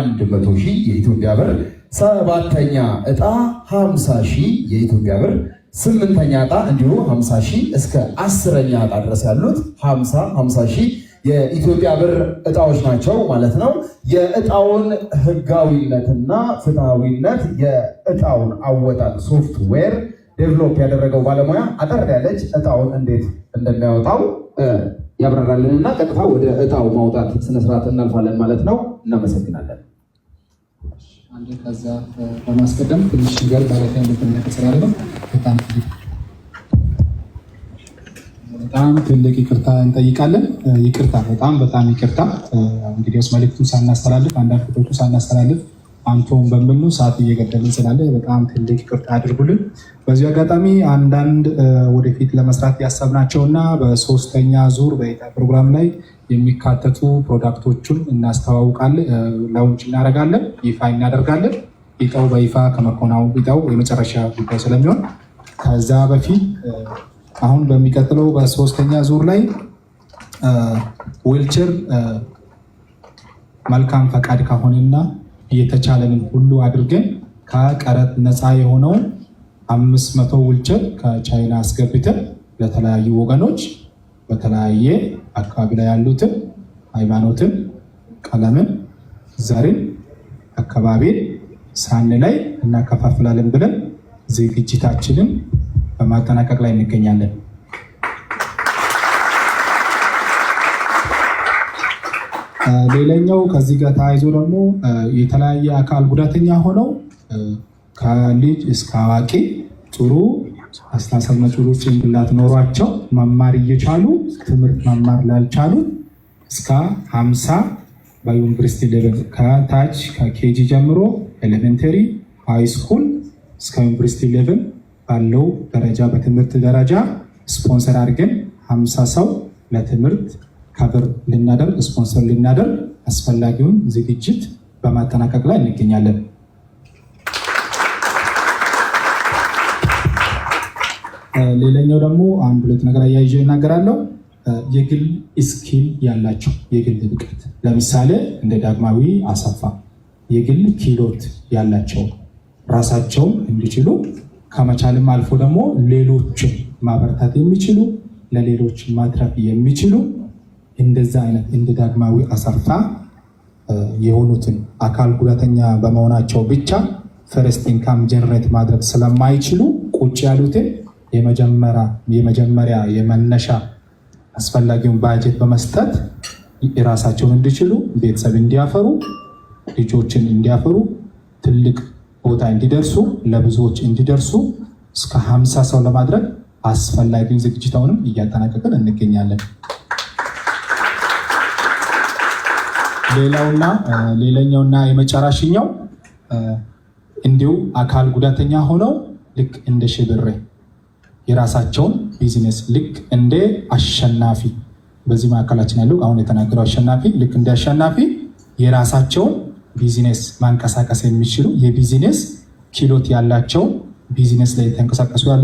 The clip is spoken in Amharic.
100,000 የኢትዮጵያ ብር፣ ሰባተኛ ዕጣ 50,000 የኢትዮጵያ ብር፣ ስምንተኛ ዕጣ እንዲሁ 50,000 እስከ 10ኛ ዕጣ ድረስ ያሉት 50,000 የኢትዮጵያ ብር ዕጣዎች ናቸው ማለት ነው። የዕጣውን ህጋዊነትና ፍትሃዊነት የዕጣውን አወጣጥ ሶፍትዌር ዴቨሎፕ ያደረገው ባለሙያ አጠር ያለች ዕጣውን እንዴት እንደሚያወጣው ያብራራልንና ቀጥታ ወደ ዕጣው ማውጣት ስነስርዓት እናልፋለን ማለት ነው። እናመሰግናለን። አንዴ ከዛ በማስቀደም ትንሽ ነገር ባለፈ እንደተነገረው በጣም ትልቅ ይቅርታ እንጠይቃለን። ይቅርታ በጣም ይቅርታ። እንግዲህ መልዕክቱን ሳናስተላልፍ አንዳንድ ቁጥሮችን ሳናስተላልፍ አንቶን በምኑ ሰዓት እየገደልን ስላለ በጣም ትልቅ ይቅርታ አድርጉልን። በዚህ አጋጣሚ አንዳንድ ወደፊት ለመስራት ያሰብናቸውና በሶስተኛ ዙር በዕጣ ፕሮግራም ላይ የሚካተቱ ፕሮዳክቶቹን እናስተዋውቃለን፣ ላውንች እናደርጋለን፣ ይፋ እናደርጋለን። ዕጣው በይፋ ከመኮናው ዕጣው የመጨረሻ ጉዳይ ስለሚሆን ከዛ በፊት አሁን በሚቀጥለው በሶስተኛ ዙር ላይ ዊልቸር መልካም ፈቃድ ከሆነና የተቻለንን ሁሉ አድርገን ከቀረጥ ነፃ የሆነውን 500 ዊልቸር ከቻይና አስገብተን ለተለያዩ ወገኖች በተለያየ አካባቢ ላይ ያሉትን ሃይማኖትን፣ ቀለምን፣ ዘርን፣ አካባቢን ሳንለይ እናከፋፍላለን ብለን ዝግጅታችንን በማጠናቀቅ ላይ እንገኛለን። ሌላኛው ከዚህ ጋር ተያይዞ ደግሞ የተለያየ አካል ጉዳተኛ ሆነው ከልጅ እስከ አዋቂ ጥሩ አስተሳሰብና ጥሩ ጭንቅላት ኖሯቸው መማር እየቻሉ ትምህርት መማር ላልቻሉ እስከ 50 በዩኒቨርሲቲ ሌቭል ከታች ከኬጂ ጀምሮ ኤሌመንተሪ፣ ሃይ ስኩል እስከ ዩኒቨርሲቲ ሌቭል ባለው ደረጃ በትምህርት ደረጃ ስፖንሰር አድርገን 50 ሰው ለትምህርት ከብር ልናደርግ ስፖንሰር ልናደርግ አስፈላጊውን ዝግጅት በማጠናቀቅ ላይ እንገኛለን። ሌላኛው ደግሞ አንድ ሁለት ነገር አያይዤ እናገራለሁ። የግል ስኪል ያላቸው የግል ብቃት ለምሳሌ እንደ ዳግማዊ አሰፋ የግል ኪሎት ያላቸው ራሳቸውን እንዲችሉ ከመቻልም አልፎ ደግሞ ሌሎችን ማበረታት የሚችሉ ለሌሎች ማትረፍ የሚችሉ እንደዛ አይነት እንደ ዳግማዊ አሰፋ የሆኑትን አካል ጉዳተኛ በመሆናቸው ብቻ ፈርስት ኢንካም ጀነሬት ማድረግ ስለማይችሉ ቁጭ ያሉትን የመጀመሪያ የመነሻ አስፈላጊውን ባጀት በመስጠት የራሳቸውን እንዲችሉ ቤተሰብ እንዲያፈሩ ልጆችን እንዲያፈሩ ትልቅ ቦታ እንዲደርሱ ለብዙዎች እንዲደርሱ እስከ 50 ሰው ለማድረግ አስፈላጊውን ዝግጅታውንም እያጠናቀቅን እንገኛለን። ሌላኛውና የመጨረሻው እንዲሁ አካል ጉዳተኛ ሆነው ልክ እንደ ሽብሬ የራሳቸውን ቢዝነስ ልክ እንደ አሸናፊ በዚህ ማዕከላችን ያለው አሁን የተናገረው አሸናፊ ልክ እንደ አሸናፊ የራሳቸውን ቢዝነስ ማንቀሳቀስ የሚችሉ የቢዝነስ ኪሎት ያላቸው ቢዝነስ ላይ ተንቀሳቀሱ ያሉ